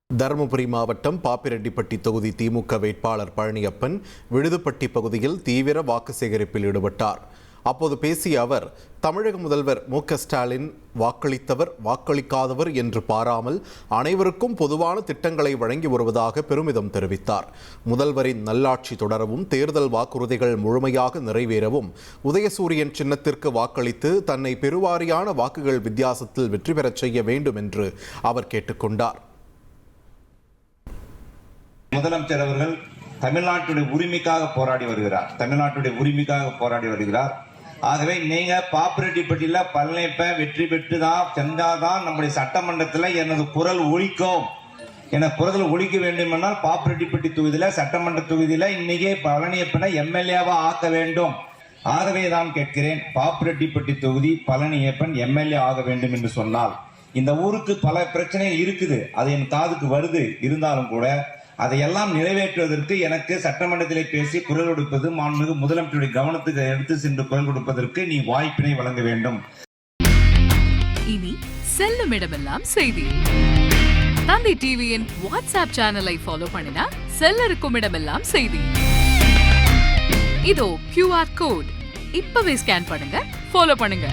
தருமபுரி மாவட்டம் பாப்பிரெட்டிப்பட்டி தொகுதி திமுக வேட்பாளர் பழனியப்பன் விழுதுப்பட்டி பகுதியில் தீவிர வாக்கு சேகரிப்பில் ஈடுபட்டார். அப்போது பேசிய அவர், தமிழக முதல்வர் மு.க.ஸ்டாலின் வாக்களித்தவர் வாக்களிக்காதவர் என்று பாராமல் அனைவருக்கும் பொதுவான திட்டங்களை வழங்கி வருவதாக பெருமிதம் தெரிவித்தார். முதல்வரின் நல்லாட்சி தொடரவும், தேர்தல் வாக்குறுதிகள் முழுமையாக நிறைவேறவும் உதயசூரியன் சின்னத்திற்கு வாக்களித்து தன்னை பெருவாரியான வாக்குகள் வித்தியாசத்தில் வெற்றி பெறச் செய்ய வேண்டும் என்று அவர் கேட்டுக்கொண்டார். முதலமைச்சர் அவர்கள் தமிழ்நாட்டுடைய உரிமைக்காக போராடி வருகிறார். ஆகவே நீங்க பாப்பிரெட்டிப்பட்டியில பழனியப்பன் வெற்றி பெற்றுதான் சென்றாதான் நம்முடைய சட்டமன்றத்தில் எனது குரல் ஒலிக்கும். என குரல் ஒலிக்க வேண்டும் என்றால் பாப்பிரெட்டிப்பட்டி தொகுதியில சட்டமன்ற தொகுதியில இன்னைக்கே பழனியப்பனை எம்எல்ஏவா ஆக்க வேண்டும். ஆகவே தான் கேட்கிறேன், பாப்பிரெட்டிப்பட்டி தொகுதி பழனியப்பன் எம்எல்ஏ ஆக வேண்டும் என்று சொன்னால், இந்த ஊருக்கு பல பிரச்சனைகள் இருக்குது, அது என் காதுக்கு வருது. இருந்தாலும் கூட அதையெல்லாம் நிறைவேற்றுவதற்கு எனக்கு சட்டமன்றத்திலே பேசி குரல் கொடுப்பது, மாண்புமிகு முதலமைச்சருடைய கவனத்துக்கு எடுத்து சென்று குரல் கொடுப்பதற்கு நீ வாய்ப்பினை வழங்க வேண்டும். இனி செல்லும் இடமெல்லாம் செய்தி. தந்தி டிவியின் வாட்ஸ்அப் சேனலை ஃபாலோ பண்ணினா செல்ல இருக்கும் இடமெல்லாம் செய்தி. இதோ QR கோட் இப்பவே ஸ்கேன் பண்ணுங்க, ஃபாலோ பண்ணுங்க.